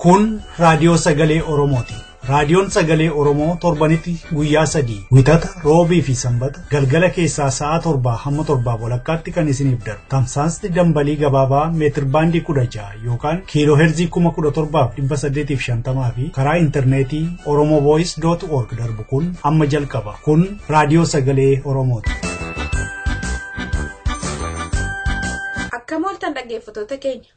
Kun raadiyoo sagalee Oromooti. Raadiyoon sagalee Oromoo torbanitti guyyaa 3 wixata roobii fi sanbata galgala keessaa sa'a 7 hamma 7 walakkaatti kan isiniif darbu. Tamsaasni dambalii gabaabaa meetir baandii 16 yookaan kiiloo heerzii 17,850 fi karaa intarneetii oromovoice.org darbu kun amma jalqaba. Kun raadiyoo sagalee Oromooti. Akka mooltan dhaggeeffattoota keenya.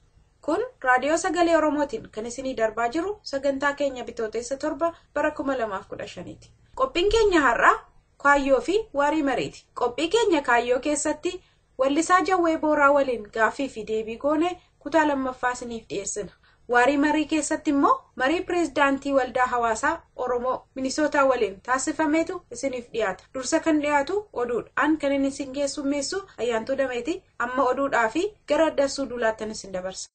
Kun raadiyoo sagalee Oromootiin kan isinii darbaa jiru sagantaa keenya bitootessa 7 bara 2015ti. Qophiin keenya har'aa kaayyoo fi waarii mariiti. Qophii keenya kaayyoo keessatti wallisaa Jawwee Booraa waliin gaaffii fi deebii goone kutaa lammaffaa isiniif dhiyeessina. Waarii marii keessatti immoo marii pireezidaantii waldaa hawaasaa Oromoo Minisootaa waliin taasifameetu isiniif dhiyaata. Dursa kan dhiyaatu oduudhaan kan inni isin keessummeessu Ayyaantuu Dameeti. Amma oduudhaa fi gara addassuu duulaattan isin dabarsa.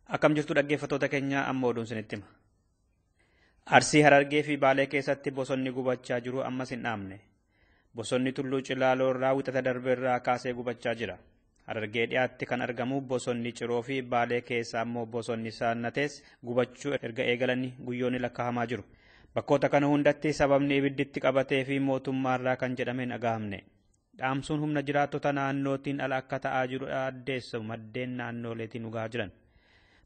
Akkam jirtu dhaggeeffattoota keenya amma oduun isinitti hima. Arsii Harargee fi Baalee keessatti bosonni gubachaa jiru ammas hin dhaamne. Bosonni Tulluu Cilaaloo irraa wixata darbe irraa kaasee gubachaa jira. Harargee dhiyaatti kan argamu bosonni Ciroo fi Baalee keessaa immoo bosonni Saannatees gubachuu erga eegalanii guyyoonni lakkaa'amaa jiru. Bakkoota kana hundatti sababni ibidditti qabatee fi mootummaarraa kan jedhame hin dhagahamne. Dhaamsuun humna jiraattota naannootiin ala akka ta'aa jiru addeessu maddeen naannoleetiin dhugaa jiran.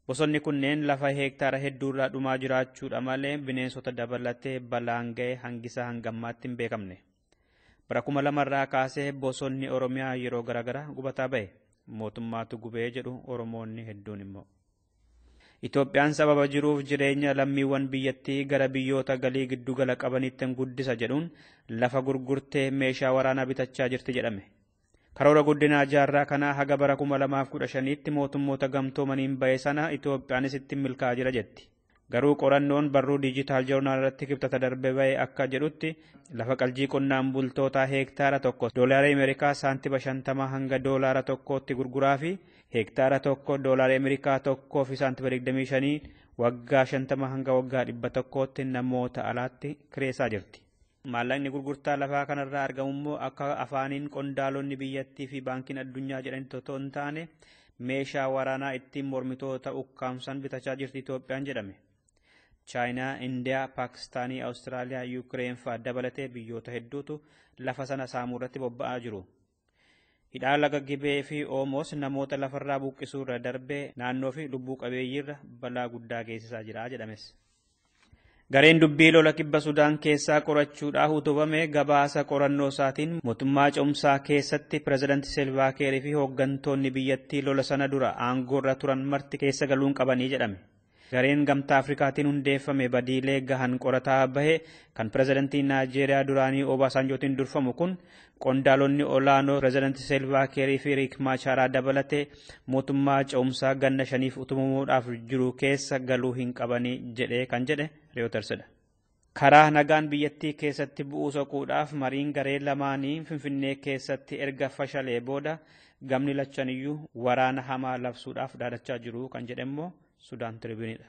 Bosonni kunneen lafa heektaara hedduurraa dhumaa jiraachuudha malee bineensota dabalatee balaan ga'e hangisaa hangammaatti hin beekamne. Bara 2000 kaasee bosonni Oromiyaa yeroo garaagaraa gubataa ba'e. Mootummaatu gubee jedhu Oromoonni hedduun immoo. Itoophiyaan sababa jiruuf jireenya lammiiwwan biyyattii gara biyyoota galii giddugala qabanitti guddisa jedhuun lafa gurgurtee meeshaa waraanaa bitachaa jirti jedhame. Karoora guddinaa jaarraa kanaa haga bara 2015tti mootummoota gamtoomaniin ba'e sana Itoophiyaanis itti milkaa'aa jira jetti. Garuu qorannoon barruu diijitaal joornaal irratti kibxata darbe ba'e akka jedhutti lafa qaljii qonnaan bultootaa heektaara tokko doolaara Ameerikaa saantiba 50 hanga doolaara 1tti gurguraa fi heektaara tokko doolaara Ameerikaa 1 fi saantiba 25 waggaa 50 hanga waggaa 100tti namoota alaatti kireessaa jirti. Maallaqni gurgurtaa lafaa kanarraa argamu immoo akka afaaniin qondaalonni biyyattii fi baankiin addunyaa jedhanitti otoo hin taane meeshaa waraanaa ittiin mormitoota ukkaamsan bitachaa jirti Itoophiyaan jedhame. Chaayinaa, Indiyaa, Paakistaanii, Awustiraaliyaa, Yuukireen fa'aa dabalatee biyyoota hedduutu lafa sana saamuu irratti bobba'aa jiru. Hidhaan laga Gibee fi Oomoos namoota lafarraa buqqisuu irra darbee naannoo fi lubbuu qabeeyyiirra balaa guddaa geessisaa jira jedhames. Gareen dubbii lola kibba Sudaan keessaa qorachuudhaaf utubame gabaasa qorannoo isaatiin mootummaa cimsaa keessatti pireezidaantii Silvaa Kiir fi hooggantoonni biyyattii lola sana dura aangoorra turan marti keessa galuun qabanii jedhame. Gareen gamtaa Afrikaatiin hundeeffame badiilee gahan qorataa bahe kan pireezidaantii Naajeeriyaa duraanii Obaasanjootiin durfamu kun qondaalonni olaanoo pireezidaantii Silvaa Kiir fi Riik Maachaaraa dabalatee mootummaa cimsaa ganna 5 utubamuudhaaf jiru keessa galuu hin qabanii jedhee kan jedhe Reeyotersidha. Karaa nagaan biyyattii keessatti bu'uu soquudhaaf mariin garee lamaanii Finfinnee keessatti erga fashalee booda gamni lachaniyyuu waraana hamaa labsuudhaaf dhaadachaa jiru kan jedhe immoo Sudaan Tribunidha.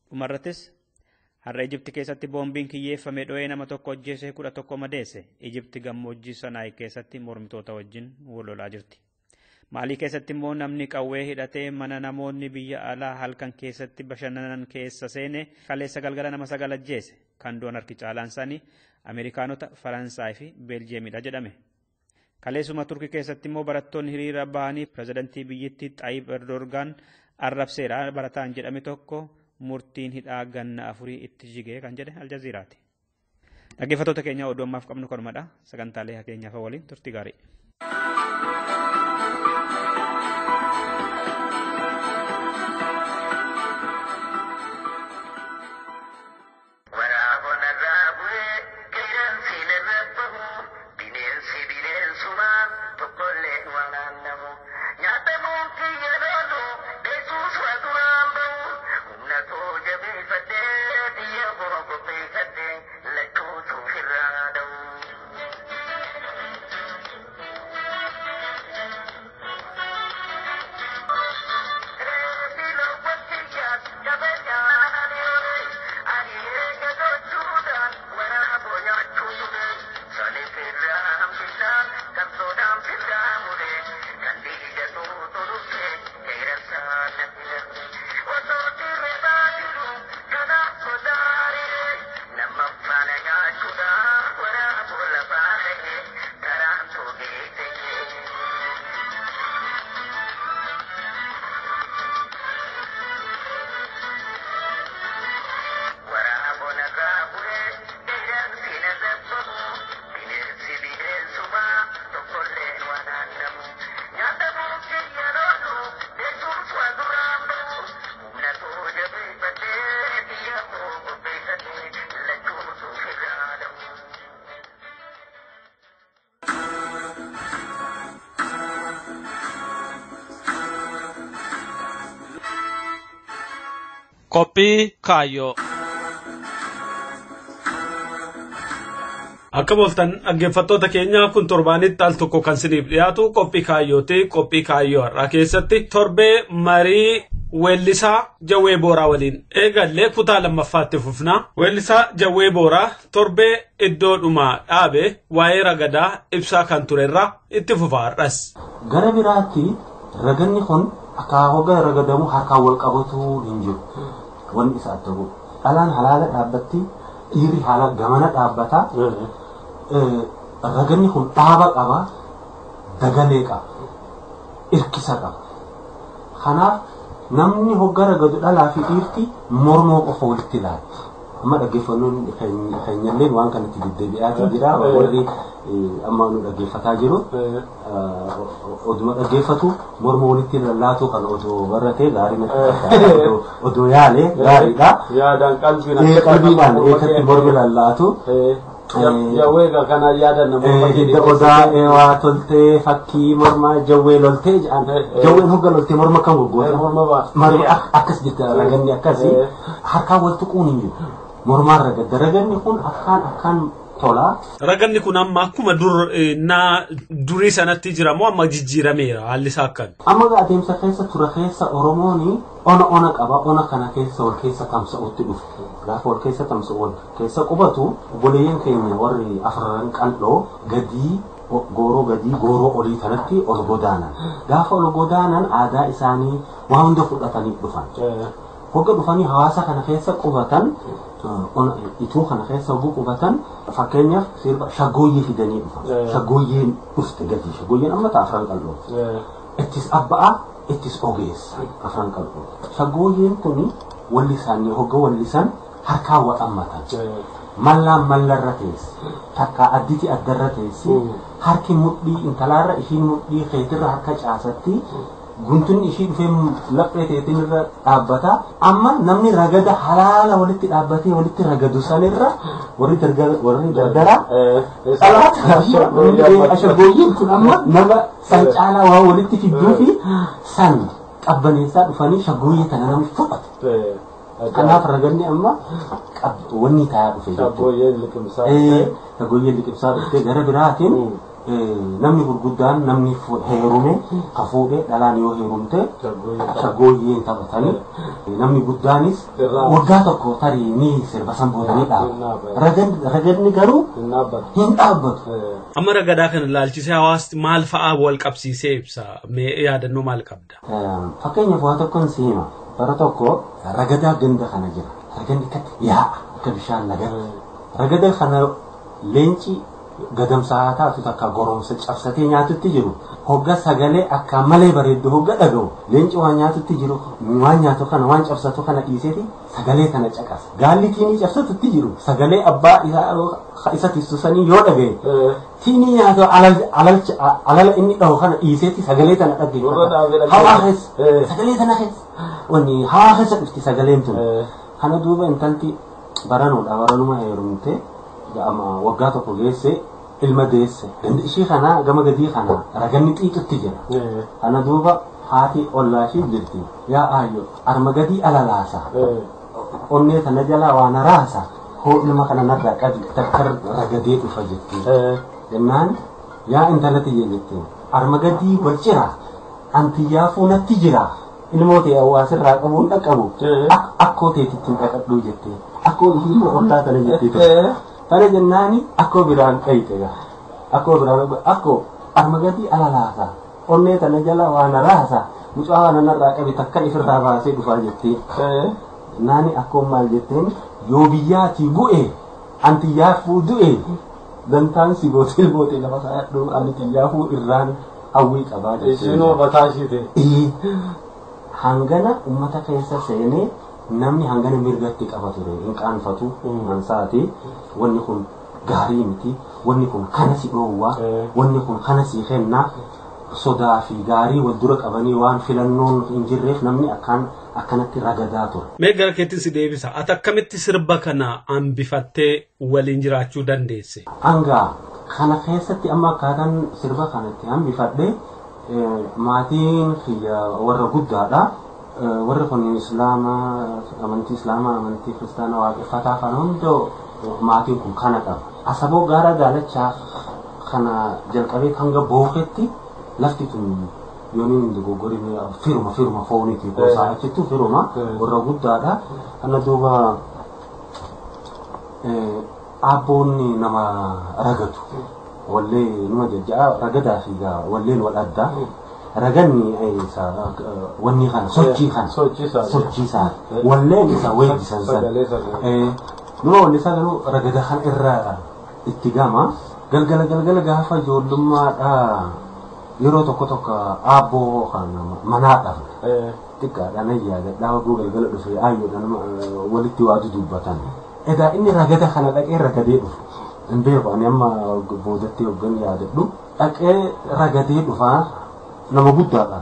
Dhumarrattis har'a Ijipti keessatti boombiin kiyyeeffame dho'ee nama tokko ajjeesee 11 madeesse. Ijipti gammoojjii Sanaay keessatti mormitoota wajjin wal lolaa jirti. Maalii keessatti immoo namni qawwee hidhatee mana namoonni biyya alaa halkan keessatti bashannanan keessa seene kaleessa galgala nama 9 ajjeese. Kan du'an harki caalaan isaanii Ameerikaanota, Faransaay fi Beeljeemidha jedhame. Kaleessuma Turkii keessatti immoo barattoonni hiriira bahanii pireezidaantii biyyattii Xaayib Erdogan arrabseera barataan jedhame tokko murtiin hidhaa ganna 4 itti jigee kan jedhe Aljaziiraati. Dhaggeeffattoota keenya oduu ammaaf qabnu kanumadha. Sagantaalee keenyaaf waliin turtii gaarii. Qophii kaayyoo. Akka booltan dhaggeeffattoota keenya kun torbaanitti al tokko kan siniif dhiyaatu qophii kaayyooti. Qophii kaayyoo har'aa keessatti torbee marii weellisaa Jawwee Booraa waliin eegallee kutaa lammaffaatti fufna. Weellisaa Jawwee Booraa torbee iddoodhuma dhaabe waa'ee ragadaa ibsaa kan turerra itti fufa har'as. Gara biraatti raganni kun akka hoggaa ragadamu harkaan wal qabatu hin jiru. Wanni isa adda godhu dhalaan halaala dhaabbatti dhiirri haala gamana dhaabbata. Raganni kun dhaaba qaba, dagalee qaba, irkisa qaba. Kanaaf namni hoggaa ragadu dhalaa fi dhiirti mormoo qofa walitti ilaala. Amma dhaggeeffannoon keenyallee waan kanatti deddeebi'aa jira. Warri amma nu dhaggeeffataa jiru oduma dhaggeeffatu morma walitti lallaatu kan odoo barate gaarii natti odoo yaale gaariidha. Yaadaan qalbiidhaan eessatti mormi lallaatu. Jawwee kana yaadan namoota hidda odaa waa toltee fakkii morma jawwee loltee jedhan. Jawween hogga loltee morma kan goggoota. Marga akkas jirta raganni akkasii harkaan wal tuquun hin jiru. Mormaan ragadda raganni kun akkaan tola. Raganni kun amma akkuma durii sanatti jira moo amma jijjiirameera haalli isaa akkami? Amma adeemsa keessa ture keessa Oromoon ona qaba. Ona kana keessa wal keessa tamsa'utti dhufu. Gaafa wal keessa tamsa'u wal keessa qubatu obboleeyyan keenya warri afran qal'oo gadii gooroo olii kanatti ol godaanan. Gaafa ol godaanan aadaa isaanii waa hunda fudhatanii dhufan. Hogga dhufanii hawaasa kana keessa qubatan ituu kana keessa hogguu qubatan fakkeenyaaf sirba shaggooyyee fidanii dhufan. Shaggooyyeen dhufte gadi. Shaggooyyeen amma ta'a afran qal'oo. Ittis abba'a ittis ogeessa afran qal'oo. Shaggooyyeen kuni wallisaanii hogga wallisan harkaa wadhammatan. Mallaan mallarra teessi. Takka additi addarra teessi. Harki mudhii intalaarra ishiin mudhii keetirra harka caasatti. Guntun ishii dhufee laphee teetiin irra dhaabbata. Amma namni ragada halaala walitti dhaabbatee walitti ragadu sanirra warri dardara ashaggooyyiin kun amma nama san caalaa waa walitti fidduu fi san qabbaneessaa dhufanii shaggooyyee kana namni fudhatu. Kanaaf raganni amma wanni taa'aa dhufe jechuudha. Shaggooyyeen liqimsaa dhuftee gara biraatiin namni gurguddaan namni heerume kafuudhee dhalaan yoo heerumte shaggooyyeen taphatanii namni guddaanis waggaa tokko tarii ni sirba san boodanii dhaabu. Raganni garuu hin dhaabbatu. Amma ragadaa kana ilaalchisee hawaasti maal fa'aa wal qabsiisee ibsa? Mee yaadannoo maal qabda? Fakkeenyaaf waa tokkoon si hima. Bara tokko ragadaa ganda kana jira. Raganni akkatti yaa'a akka bishaan laga. Ragada kana leenci gadamsaa taatu takka goromsa cabsatee nyaatutti jiru. Hogga sagalee akka malee bareeddu hogga dhaga'u. Leenci waan nyaatutti jiru waan nyaatu kana waan cabsatu kana dhiiseeti sagalee kana caqasa. Gaalli tiinii cabsatutti jiru sagalee abbaa isa tissusanii yoo dhaga'e tiinii nyaatu alala inni dhahu kana dhiiseeti sagalee kana dhaggeeffata. Hawaa keessa sagalee kana keessa wanni hawaa keessa dhufti sagaleen tun. Kana duuba intalti baranuma heerumte. Amma waggaa tokko geesse ilma deesse. Ishii kana gama gadii kana raganni xiiqitti jira. Kana duuba haati ollaashii jirti. Yaa aayyo arma gadii alalaasa. Onnee kana jalaa waan raasa. Hoo ilma kana narraa qabi takkar ragadee dhufa jetti. Jennaan yaa intalati jetti. Arma gadii wal cira. Antiyyaa fuunatti jira. Ilmoota hawaasirraa qabuun dhaqqabu. Akkoo teetitti hin dhaqadhuu jette. Akkoo ishii ollaa kana jettee. Tana jennaani akkoo biraan qayxeega. Akkoo biraan akkoo arma gadii alalaasa. Onnee tana jala waan raasa. Mucaa waan narraa qabi takka ifirraa baasee dhufaa jettee. Naani akkoo maal jetteen yoo biyyaatii bu'e antiyyaafuu du'e dantaan si bootee lafa saayadhuu antiyyaafuu irraan hawwii qabaa jettee. Isinoo bataashite. Hangana ummata keessa seenee namni hangana mirgatti qaba ture hin qaanfatu mansaati. Wanni kun gaarii miti. Wanni kun kana si dhoowwa. Wanni kun kana si kenna. Sodaa fi gaarii wal dura qabanii waan filannoon hin jirreef namni akkanatti ragadaa ture. Mee gara keetti si deebisa. Ati akkamitti sirba kana hambifattee waliin jiraachuu dandeesse? Hangaa kana keessatti amma akkaataan sirba kanatti hambifadhe maatiin kiyya warra guddaadha. warri kun amantii islaamaa amantii kiristaanaa waaqeffataa kan hundoo maatiin kun kana qaba. Asaboo gaara daalachaa kana jalqabee hanga booketti lafti tun yooniin dogoggorine firuma fooniiti gosaa achitti firuma warra guddaadha. Kana duuba abboonni nama ragatu wallee numa jajja'a ragadaa fi walleen wal addaa. Raganni wanni kana sochiisaa walleen isa weeddisan san numa wallisaa garuu ragada kan irraa itti gama galgala gaafa ijoollummaadha yeroo tokko aabboo kan manaadhaaf xiqqaadhaan ayyaadadhaa waguu galgala dhufe aayyoodhaan walitti waatu dubbatan edaa inni ragada kana dhaqee ragadee dhufu hin beeku ani amma boodatti hoggan yaadadhu dhaqee ragadee dhufaa nama guddaadha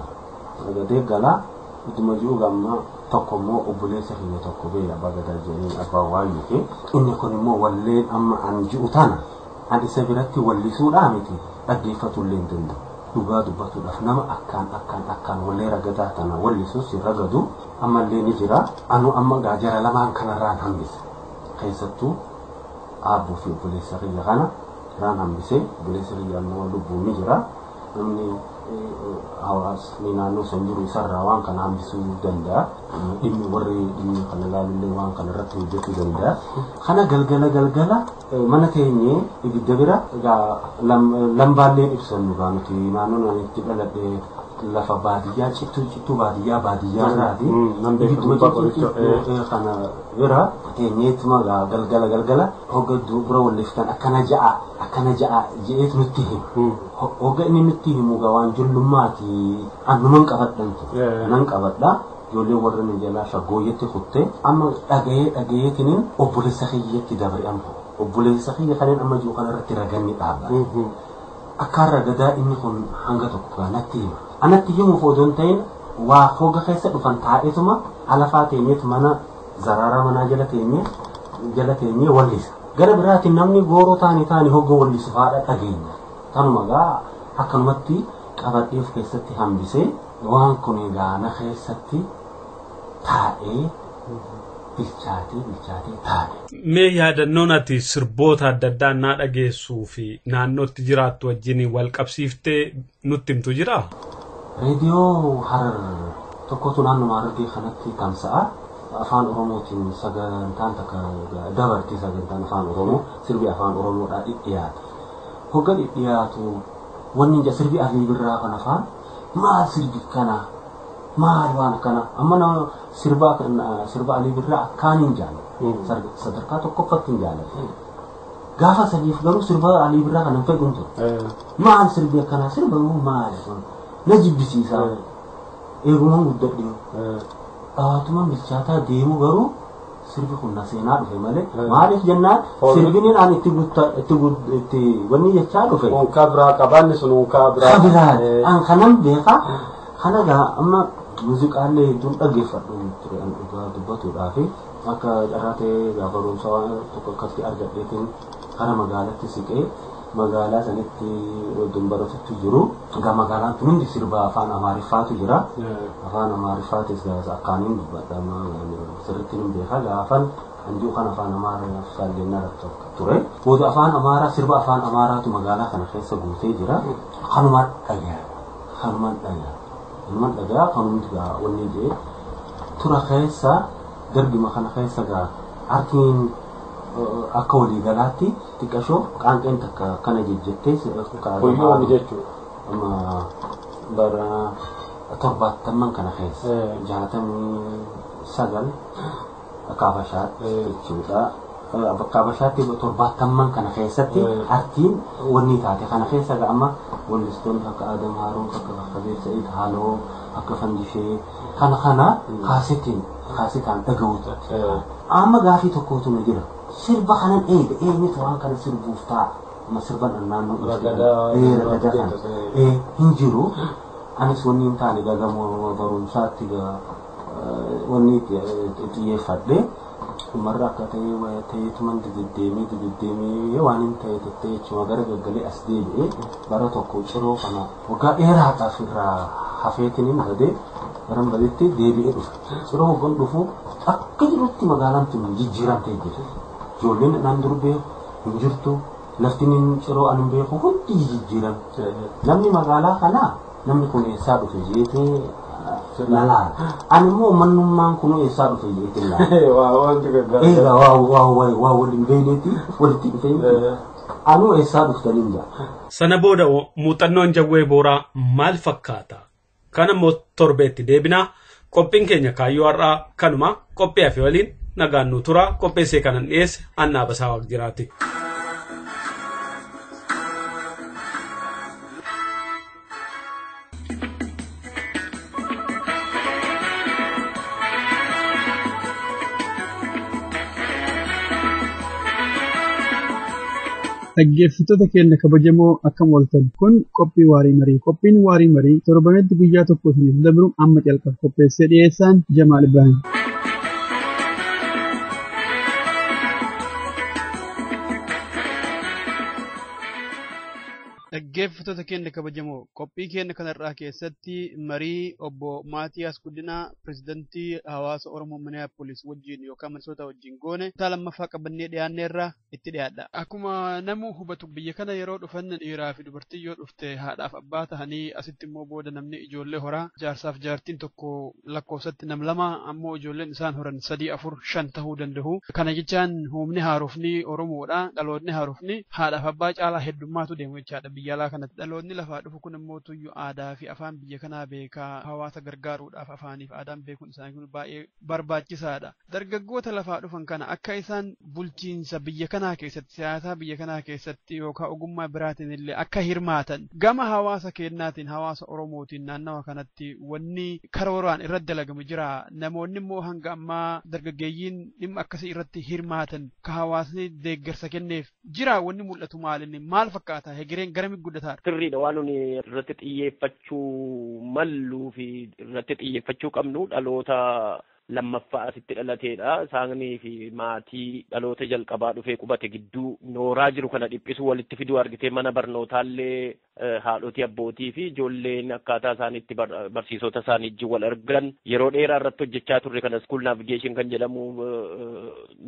ragadee galaa utuma jiru gamma tokko immoo obboleessa kiyya tokko bee abbaa gadaa jedhanii abbaa waayyoke inni kun immoo walleen amma an ji'u tana an isa biratti wallisuudhaa miti dhaggeeffatullee hin danda'u dhugaa dubbatuudhaaf nama akkaan wallee ragadaa tana wallisuus hin ragadu ammallee ni jira anu amma gaajara lamaan kanarraan hambise keessattuu aabboo fi obboleessa kiyya kana raan hambise obboleessa kiyya ammoo lubbuun ni jira namni hawaasni naannoo san jiru isarraa waan kana hambisuu danda'a dhimmi kana laalullee waan kana irratti hojjechuu danda'a kana galgala mana teenyee ibidda bira lambaalleen ibsannu gaa nuti naannoon ani itti dhaladhe lafa baadiyyaa cittuu baadiyyaarraati kana bira teenyeetuma galgala hoggadduu bira walliftan akkana ja'a je'eet nutti himu hogga inni nutti himu gaa waan jullummaati annuman qabadhantu nan qabadha ijoollee warra ni jalaa shaggooyyetti kutte amma dhagayeetiniin obboleessa kiyyetti dabre amma obboleessa kiyya kanneen amma jiru kanarratti raganni dhaaba akkaan ragadaa inni kun hanga tokko natti hima anatti himuuf odoo hin ta'in waa hogga keessa dhufan taa'eetuma alafaa teenyeet mana zaraara manaa jala teenyee wallisa gara biraatiin namni gooroo taani hogga wallisu haadha dhageenya tanuma gaa akkanumatti qabadheef keessatti hambisee waan kun gaana keessatti taa'ee bilchaatee taa'e. Mee yaadannoon ati sirboota adda addaa naa dhageessuu fi naannootti jiraattu wajjin wal qabsiiftee nutti himtu jiraa? Reediyoo Harar tokkotu naannuma Harargee kanatti tamsa'a. Afaan Oromootiin sagantaan takka dabartii sagantaan afaan Oromoo sirbi afaan Oromoodhaa dhiyaata. Hogga dhiyaatu wanni sirbi Alii Birraa kana afaan maal sirbi kana maal waan kana amma nama sirba Alii Birraa akkaaniin jaalladha sadarkaa tokkoffatti hin jaalladha gaafa sadiif garuu sirba Alii Birraa kana hin fedhun ture maal sirbi akkanaa sirba maal na jibbisiisaa eegumaan guddadhe dhawaatumaan bilchaataa deemu garuu sirbi kun na seenaa dhufe malee maaliif jennaan sirbiniin aan itti wanni jechaa dhufe unkaa biraa qabaanni sun unkaa biraa an kanan beekaa kana gaa amma muuziqaallee hedduun dhaggeeffadhu ture an dhugaa dubbatuudhaafi akka carraa ta'ee gaafa barumsa waan tokko akkatti argadheetiin gara magaalatti siqee magaalaa sanitti wajjin baratutti jiru egaa magaalaan tun hundi sirba afaan amaariffaatu jira afaan amaariffaatis akkaaniin dubbadhama sirritti hin beekaa gaafan hanjuu kan afaan amaariffaallee narratti ture booda afaan amaaraa sirba afaan amaaraatu magaalaa kana keessa guutee jira kanumaan dhagaa kanumti gaa wanni jee tura keessa darbima kana keessa gaa arkiin akka waliigalaatti xiqqashoo qaanqeen takka kana jejjettee hoyyoo jechuudha amma bara 70 kana keessa 69 akka Habashaatti jechuudha bakka Habashaatti 70 kana keessatti artiin wanni taate kana keessa gaa amma wallistoonni akka Adam Haaroo akka Kabeer Sa'id Haaloo akka Fandishee kana kaasitaan dhaga'uutu amma gaafii tokkootu nu jira sirba kanan eenyutu waan kana sirbuuf ta'a amma sirban naannoo ragadaa kana hin jiru anis wanni hin taane gagamoo barumsaatti wanni xiyyeeffadhe umarra akka ta'eetuman dididdeemee waan hin ta'e tettee jechuma gara gaggalee as deebi'ee bara tokko ciroo kana waggaa dheeraadhaaf irraa hafeetiin hin badee Garam galitti deebi'ee dhufa. Yeroo hoggan dhufu akka jirutti magaalaan tun jijjiiramtee jirti. Ijoolleen dhaan durbee hin jirtu. Lafti inni yeroo ani beeku hundi jijjiiram. Namni magaalaa kanaa namni kun eessaa dhufe jeetee lalaan. Ani immoo mannummaan kun eessaa dhufe jeetee lalaan. Wanti gargaara. Egaa waa waliin beeyneeti walitti dhufee anu eessaa dhuftanii jira. Sana booda muuxannoon Jawwee Booraa maal fakkaata? Kana immoo torbeetti deebinaa. Qophiin keenya kaayyoo har'aa kanuma qophii hafe waliin nagaan nu tura. Qopheessee kanan dhiyeesse Annaa Basaa Waaqjiraati. Dhaggeeffattoota keenya kabajamoo akkam ooltan kun qophii waarii marii. Qophiin waarii marii torbanetti guyyaa tokko isiniif dabru amma calqaba qopheessee dhiyeessaan Jamaal Ibrahim. Dhaggeeffattoota keenya kabajamoo qophii keenya kanarraa keessatti marii obbo Maatiyaas Guddinaa pirezidantii hawaasa Oromoo Minneapolis wajjin yookaan Minnesota wajjin goone kutaa lammaffaa qabannee dhiyaanneerra itti dhiyaadha. Akkuma namuu hubatu biyya kana yeroo dhufan dhiiraa fi dubartii yoo dhufte haadhaaf abbaa tahanii asitti immoo booda namni ijoollee horaa jaarsaaf jaartiin tokko lakkoofsatti nam lama ammoo ijoolleen isaan horan 3, 4, 5 tahuu danda'u. Kana jechaan humni haarofni Oromoodha dhaloonni haarofni haadhaaf abbaa caalaa heddummaatu deemu jechaadha. Biyya alaa kanatti dhaloonni lafaa dhufu kun immoo tuyyuu aadaa fi afaan biyya kanaa beekaa hawaasa gargaaruudhaaf afaaniif aadaan beekuun isaanii kun baay'ee barbaachisaadha. Dargaggoota lafaa dhufan kana akka isaan bulchiinsa biyya kanaa keessatti siyaasaa biyya kanaa keessatti yookaan ogummaa biraatiin illee akka hirmaatan gama hawaasa keenyaatiin hawaasa Oromootiin naannawa kanatti wanni karooraan irratti dalagamu jira. Namoonni immoo hanga ammaa dargaggeeyyiin dhimma akkasii irratti hirmaatan ka hawaasni deeggarsa kenneef jira wanni mul'atu maalinni maal fakkaata hegereen garami guddataa sirriidha waan nuni irratti xiyyeeffachuu malluu fi irratti xiyyeeffachuu qabnu dhaloota lammaffaa asitti dhalateedha. Isaanii fi maatii dhaloota jalqabaa dhufee qubate gidduu nooraa jiru kana dhiphisuu walitti fiduu argitee mana barnootaallee haadhotii abbootii fi ijoolleen akkaataa isaaniitti barsiisota isaanii wajjin wal argan yeroo dheeraa irratti hojjechaa turre kana school navigation kan jedhamu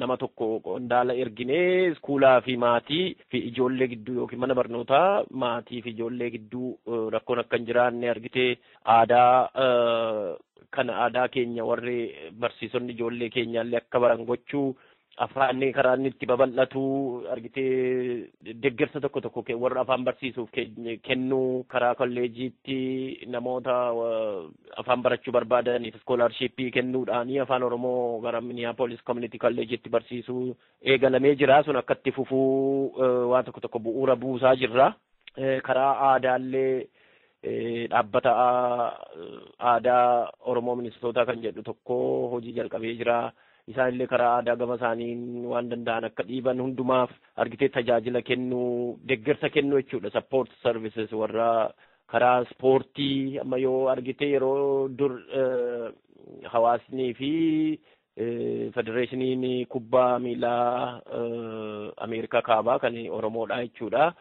nama tokko qondaala erginee iskuulaa fi maatii fi ijoollee gidduu yookiin mana barnootaa maatii fi ijoollee gidduu rakkoon akka hin jiraanne argitee aadaa kana aadaa keenya warri barsiisonni ijoollee keenyaallee akka baran gochuu afaanni karaa inni itti babal'atu argitee deeggarsa tokko warra afaan barsiisuuf kennuu karaa kolleejiitti namoota afaan barachuu barbaadaniif iskoolaarshiippii kennuudhaanii afaan Oromoo gara Minneapolis Community College'itti barsiisuu eegalamee jira. Sun akka itti fufuu waan tokko bu'uura buusaa jirra. Karaa aadaallee dhaabbata aadaa Oromoo Minnesota kan jedhu tokko hojii jalqabee jira. Isaanillee karaa aadaa gama isaaniin waan danda'an akka dhiiban hundumaaf argitee tajaajila kennuu deeggarsa kennuu jechuudha. Support services warra karaa ispoortii amma yoo argitee yeroo dur hawaasnii fi federeeshiniin kubbaa miilaa Ameerikaa kaabaa kan Oromoodha jechuudha.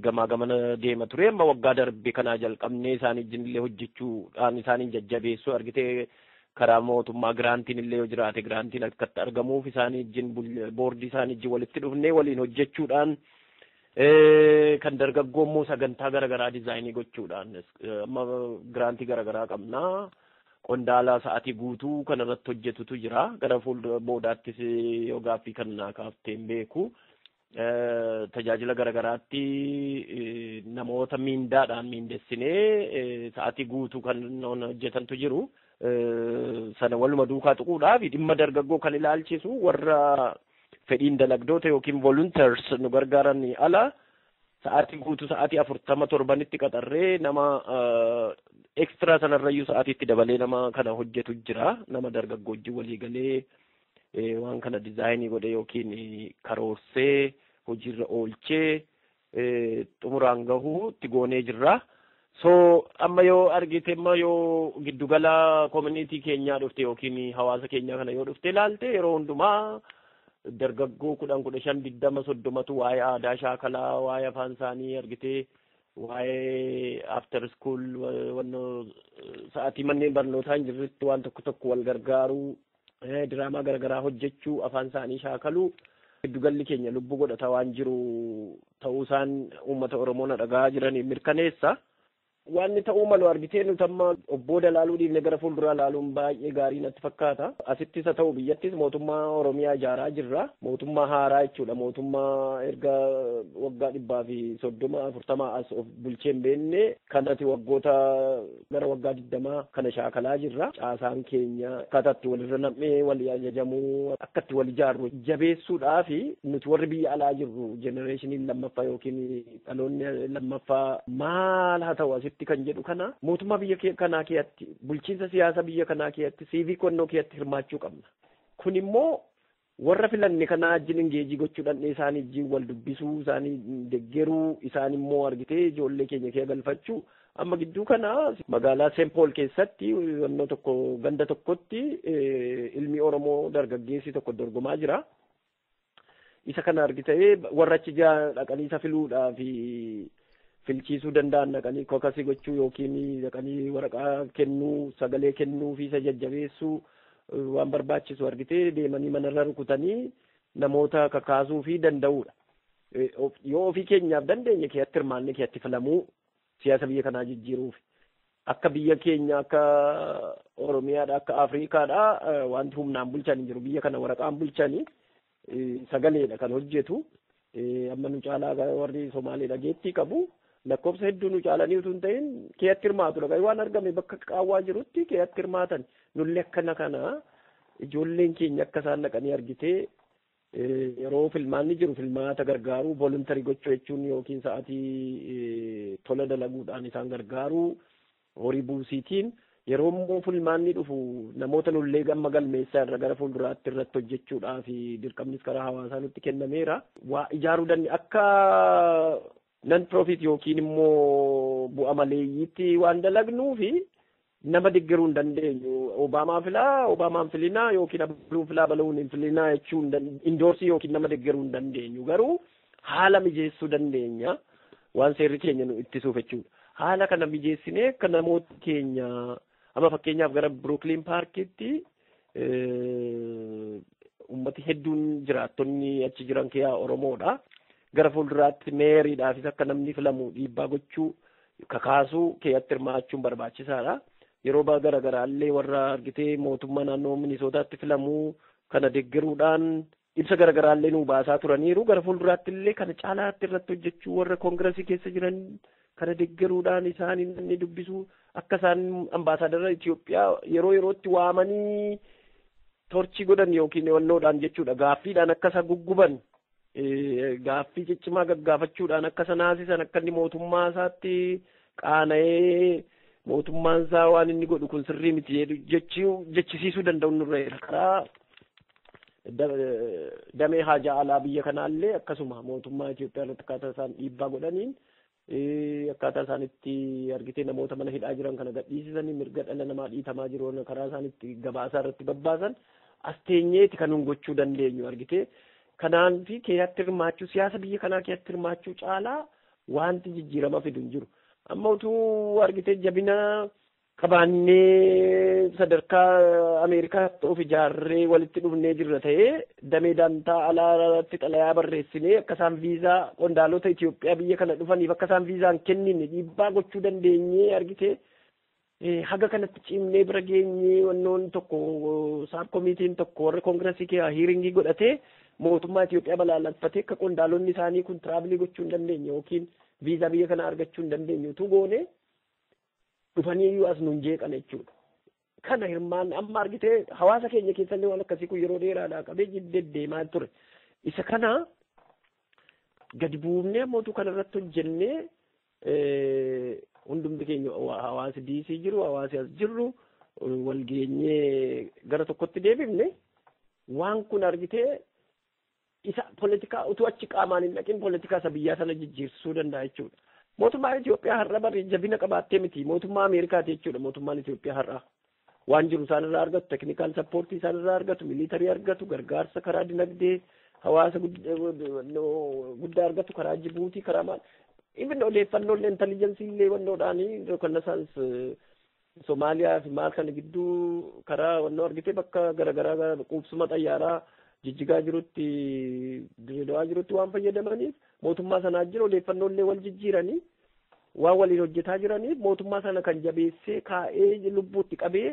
Gamaa gamana deema ture amma waggaa darbe kanaa jalqabnee isaanii wajjinillee hojjechuudhaan isaaniin jajjabeessuu argitee karaa mootummaa giraantiin illee yoo jiraate giraantiin akkatti argamuuf isaanii wajjin boordii isaanii wajjin walitti dhufnee waliin hojjechuudhaan kan dargaggoommoo sagantaa garaagaraa diizaayinii gochuudhaan amma giraantii garaagaraa qabnaa. Qondaala sa'aatii guutuu kan irratti hojjetutu jira. Gara fuuldura boodaattis yoo gaaffii kan naa kaafteen beeku. Tajaajila garaagaraatti namoota miindaadhaan miindessinee sa'aatii guutuu kan hojjetantu jiru. Sana waluma duukaa tuquudhaaf dhimma dargaggoo kan ilaalchisu warra fedhiin dalagdoota yookiin volunteers nu gargaaran ala sa'aatii guutuu sa'aatii 47tti qaxarree nama extra sanarrayyuu sa'aatiitti dabalee nama kana hojjetu jira. Nama dargaggoo wajjin walii galee waan kana diizaayinii godhe yookiin karoorsee hojiirra oolchee xumuraan gahuu itti goonee jirra. So amma yoo argite amma yoo giddugala community keenyaa dhufte yookiin hawaasa keenyaa kana yoo dhufte ilaalte yeroo hundumaa dargaggoo 10, 15, 20, 30tu waa'ee aadaa shaakalaa waa'ee afaan isaanii argite waa'ee after school wannoo sa'aatii manneen barnootaa hin jirretti waan tokko wal gargaaruu diraamaa garaagaraa hojjechuu afaan isaanii shaakaluu giddugalli keenya lubbuu godhata waan jiru ta'uu isaan uummata Oromoo na dhagaa jiranii mirkaneessa. Wanni ta'uu malu argitee nuti amma obbo Dalaaluu dhiifne gara fuulduraa ilaaluun baay'ee gaarii natti fakkaata. Asittis haa ta'u biyyattis mootummaa Oromiyaa ijaaraa jirra. Mootummaa haaraa jechuudha. Mootummaa erga waggaa 130-40 as of bulchee hin beekne kanatti waggoota gara waggaa 20 kana shaakalaa jirra. Caasaan keenya akkatti walirra nam'ee wal ajajamuu akkatti wal ijaarru jabeessuudhaa fi nuti warri biyya alaa jirru jenereeshiniin lammaffaa yookiin dhaloonni lammaffaa maal haa ta'u asitti kan jedhu kana mootummaa biyya kanaa keessatti bulchiinsa siyaasa biyya kanaa keessatti CV konnoo keessatti hirmaachuu qabna. Kun immoo warra filanne kana wajjin ingeejii gochuudhaan isaanii wajjin wal dubbisuu isaanii deggeruu isaan immoo argitee ijoollee keenya kee galfachuu amma gidduu kana magaalaa St. Paul keessatti wannoo tokko ganda tokkotti ilmi Oromoo dargaggeessi tokko dorgomaa jira. Isa kana argitee warra achi dhaqanii isa filuudhaa fi filchiisuu danda'an dhaqanii kokasii gochuu yookiin dhaqanii waraqaa kennuu sagalee kennuu fi isa jajjabeessuu waan barbaachisu argitee deemanii manarra rukutanii namoota kakaasuu fi danda'uudha. Yoo ofii keenyaaf dandeenye keessatti hirmaannee keessatti filamuu siyaasa biyya kanaa jijjiiruuf akka biyya keenya akka Oromiyaadha akka Afriikaadha wanti humnaan bulchan jiru biyya kana waraqaan bulchanii sagaleedha kan hojjetu amma nu caalaa warri Somaaliidha geettii qabu. Lakkoofsa hedduu nu caalanii utuu hin ta'in keessatti hirmaatudha. Waan argame bakka qaawwaa jirutti keessatti hirmaatan nullee akkana kana ijoolleen keenya akka isaan dhaqanii argitee yeroo filmaanni jiru filmaata gargaaruu voluntarii gochuu jechuun yookiin sa'aatii tola dalaguudhaan isaan gargaaruu horii buusiitiin yeroo immoo filmaanni dhufu namoota nullee gamma galmeessaa irra gara fuulduraatti irratti hojjechuudhaa fi dirqamnis karaa hawaasaa nutti kennameera. Waa ijaaruu dandeenye akka non profit yookiin immoo bu'a maleeyyiitti waan dalagnuu fi nama deeggaruu hin dandeenyu. Obaamaan filinaa yookiin abluun filaa baluun hin filinaa jechuun indoorsii yookiin nama deeggaruu hin dandeenyu. Garuu haala mijeessuu dandeenya waan seerri keenya nu ittisuuf jechuudha. Haala kana mijeessinee akka namoota keenya amma fakkeenyaaf gara Brooklyn Parkitti ummati hedduun jiraattonni achi jiran keessaa Oromoodha. Gara fuulduraatti meeriidhaafis akka namni filamu dhiibbaa gochuu kakaasuu keessatti hirmaachuun barbaachisaadha. Yeroo garaagaraallee warra argitee mootummaa naannoo Minisootaatti filamuu kana deeggaruudhaan ibsa garaagaraallee nu baasaa turaniiru. Gara fuulduraatti illee kana caalaatti irratti hojjechuu warra koongiresii keessa jiran kana deeggaruudhaan isaan inni dubbisuu akka isaan ambaasaadarra Itoophiyaa yeroo yerootti waamanii torchii godhan yookiin wannoodhaan jechuudha gaaffiidhaan akka isa gugguban. Gaaffii ciccimaa gaggaafachuudhaan akka sanaasisan akka inni mootummaa isaatti qaana'ee mootummaan isaa waan inni godhu kun sirrii miti jechisiisuu danda'u nurra karaa damee haajaa alaa biyya kanaallee akkasuma mootummaa Itoophiyaa irratti akkaataa isaan dhiibbaa godhaniin akkaataa isaanitti argitee namoota mana hidhaa jiran kana gadhiisisanii mirga dhala namaa dhiitamaa jiru karaa isaanitti gabaasaa irratti babbaasan as teenyeeti kan nun gochuu dandeenyu argitee. Kanaan fi keessatti hirmaachuu siyaasa biyya kanaa keessatti hirmaachuu caalaa wanti jijjiirama fidu hin jiru. Amma utuu argitee jabina qabaannee sadarkaa Ameerikaatti of ijaarree walitti dhufnee jirra ta'ee damee dantaa alaatti xalayaa barreessinee akka isaan viizaa qondaalota Itoophiyaa biyya kana dhufaniif akka isaan viizaa hin kennine dhiibbaa gochuu dandeenyee argitee haga kanatti cimnee bira geenyee wannoon tokko saab komiitiin tokko warra koongiresii keessaa hiiringii godhatee mootummaa Itoophiyaa balaaleffatee akka qondaalonni isaanii kun tiraavilii gochuu hin dandeenye yookiin viizaa biyya kana argachuu hin dandeenye utuu goone dhufanii iyyuu as nun jeeqan jechuudha. Kana hirmaan amma argitee hawaasa keenya keessallee waan akkasii kun yeroo dheeraadhaa qabee deddeemaa ture. Isa kana gadi buufnee mootuu kanarratti hojjennee hundumti keenya hawaasi DC jiru hawaasi as jirru wal geenyee gara tokkotti deebifne waan kun argitee isa politikaa utuu achi qaamaan hin dhaqin politikaa isa biyyaa sana jijjiirsuu danda'a jechuudha. Mootummaan Itoophiyaa har'a bari jabina qabaattee miti mootummaa Ameerikaati jechuudha mootummaan Itoophiyaa har'a waan jiru isaan irraa argatu teknikaal sappoortii isaan irraa argatu miilitarii argatu gargaarsa karaa dinagdee hawaasa guddaa argatu karaa Jibuutii karaa maal Even odeeffannoolee intelligensii illee wannoodhaanii reconnaissance Somaaliyaa fi maal kana gidduu karaa wannoo argitee bakka garaagaraa quubsuma xayyaaraa jijjigaa jirutti Dirreedawaa jirutti waan fayyadamaniif mootummaa sanaa jira odeeffannoolee wal jijjiiranii waan waliin hojjetaa jiraniif mootummaa sana kan jabeessee kaa'ee lubbuutti qabee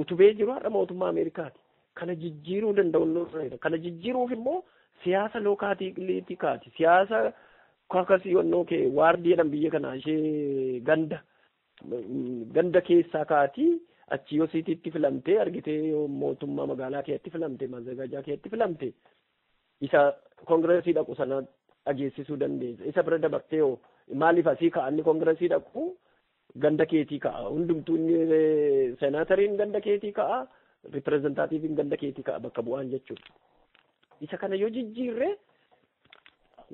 utubee jiru har'a mootummaa Ameerikaati. Kana jijjiiruu danda'u kana jijjiiruuf immoo siyaasa lookaatiiliitii kaati siyaasa kakasii wannoo kee waardiidhaan biyya kanaa ishee ganda keessaa kaati achi yoo siitiitti filamtee argitee mootummaa magaalaa keetti filamte mazagajaa keetti filamte isa kongireesii dhaqu sana dhageessisuu dandeessa isa bira dabartee maaliif asii ka'anni kongireesii dhaqu ganda keetii ka'a hundumtuu seenaatariin ganda keetii ka'a ripireezentaatiiviin ganda keetii ka'a bakka bu'aan jechuudha. Isa kana yoo jijjiirre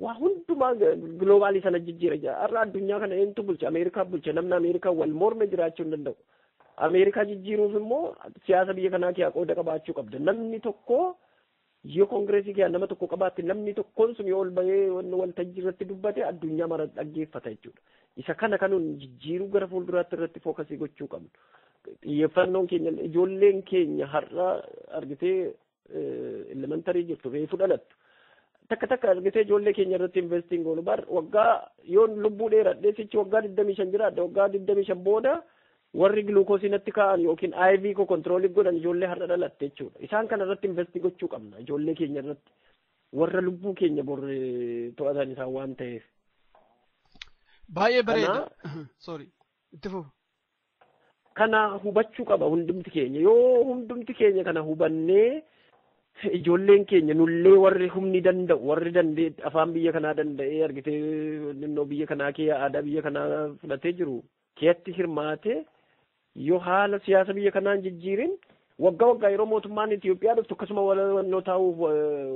waa hundumaa giloobaalii sana jijjiira har'a addunyaa kana eenyutu bulcha Ameerikaa bulcha namni Ameerikaa wal morme jiraachuu hin danda'u. Ameerikaa jijjiiruuf immoo siyaasa biyya kanaa kee qooda qabaachuu qabda. Namni tokko yoo kongireesii kee nama tokko qabaatte namni tokkoon sun yoo ol bahee waltajjii irratti dubbate addunyaa mara dhaggeeffata jechuudha. Isa kana kanuun jijjiiruu gara fuulduraatti irratti fookasii gochuu qabnu. Xiyyeeffannoon keenya ijoolleen keenya har'a argitee elementarii jirtu reefu dhalattu. Takka argitee ijoollee keenya irratti investiin goonu bar waggaa yoo lubbuu dheeradhee sichi waggaa 25 jiraadha waggaa 25 booda warri gluukoosii natti ka'an yookiin IV ko kontiroolii godhan ijoollee har'a dhalatte jechuudha. Isaan kana irratti investii gochuu qabna ijoollee keenya irratti warra lubbuu keenya borre to'atan isaan waan ta'eef. Baay'ee bareeda. Sorry. Itti fufu. Kana hubachuu qaba hundumti keenya yoo hundumti keenya kana hubannee ijoolleen keenya nullee warri humni danda'u warri dandee afaan biyya kanaa danda'ee argitee ninnoo biyya kanaa kee aadaa biyya kanaa fudhatee jiru keetti hirmaatee yoo haala siyaasa biyya kanaan jijjiirin waggaa yeroo mootummaan Itoophiyaa dhuftu akkasuma wannoo taa'uuf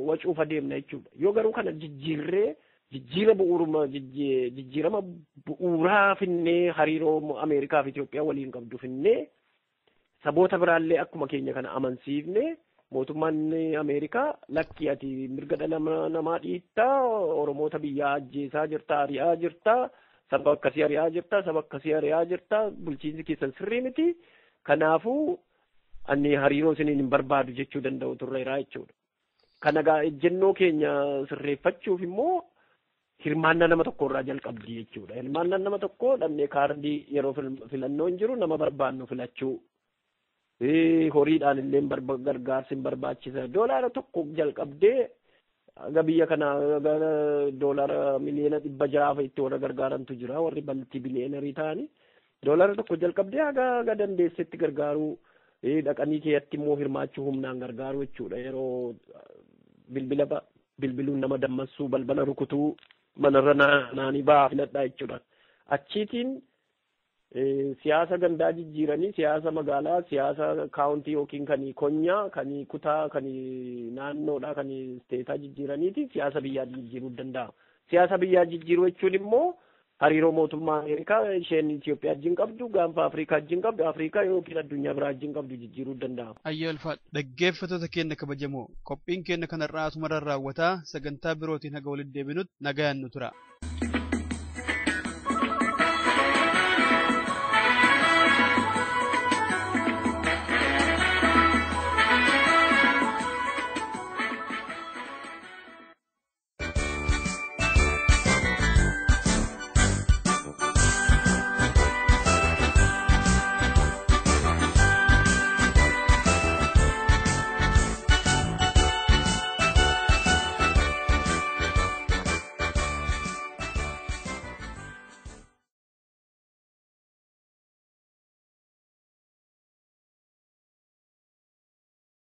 wacuuf adeemna jechuudha. Yoo garuu kana jijjiirree jijjiirama bu'uuraa finnee hariiroo Ameerikaa fi Itoophiyaa waliin qabdu finnee saboota biraallee akkuma keenya kana amansiifne mootummaan Ameerikaa lakki ati mirga dhala namaa dhiittaa Oromoota biyyaa ajjeesaa jirta ari'aa jirta saba akkasii ari'aa jirta saba akkasii ari'aa jirta bulchiinsi keessan sirrii miti kanaafuu ani hariiroo isiniin hin barbaadu jechuu danda'u turreeraa jechuudha. Kana gaa ejjennoo keenya sirreeffachuuf immoo hirmaannaa nama tokko irraa jalqabdi jechuudha. Hirmaannaa nama tokko dhabnee kaardii yeroo filannoo hin jiru nama barbaannu filachuu. Horiidhaan illee gargaarsi hin barbaachisa. Doolaara tokko jalqabdee aga biyya kana doolaara miliyoona 600 itti warra gargaarantu jira warri baltii biliyeenarii ta'anii. Doolaara tokko jalqabdee aga dandeessetti gargaaruu dhaqanii keeyyatti immoo hirmaachuu humnaan gargaaruu jechuudha. Yeroo bilbiluun nama dammassuu balbala rukutuu manarra naanii ba'aa filadhaa jechuudha. Achiitiin siyaasa gandaa jijjiiranii siyaasa magaalaa siyaasa kaawuntii yookiin kan konyaa kan kutaa kan naannoodhaa kan isteetaa jijjiiraniiti siyaasa biyyaa jijjiiruu danda'a. Siyaasa biyyaa jijjiiruu jechuun immoo hariiroo mootummaa Ameerikaa isheen Itoophiyaa wajjin qabdu gaanfa Afrikaa wajjin qabdu Afrikaa yookiin addunyaa biraa wajjin qabdu jijjiiruu danda'a. Ayyaanfaa dhaggeeffattoota keenya kabajamoo qophiin keenya kanarraa asumarra raawwataa sagantaa birootiin haga walitti deebinutti nagayaan nu tura.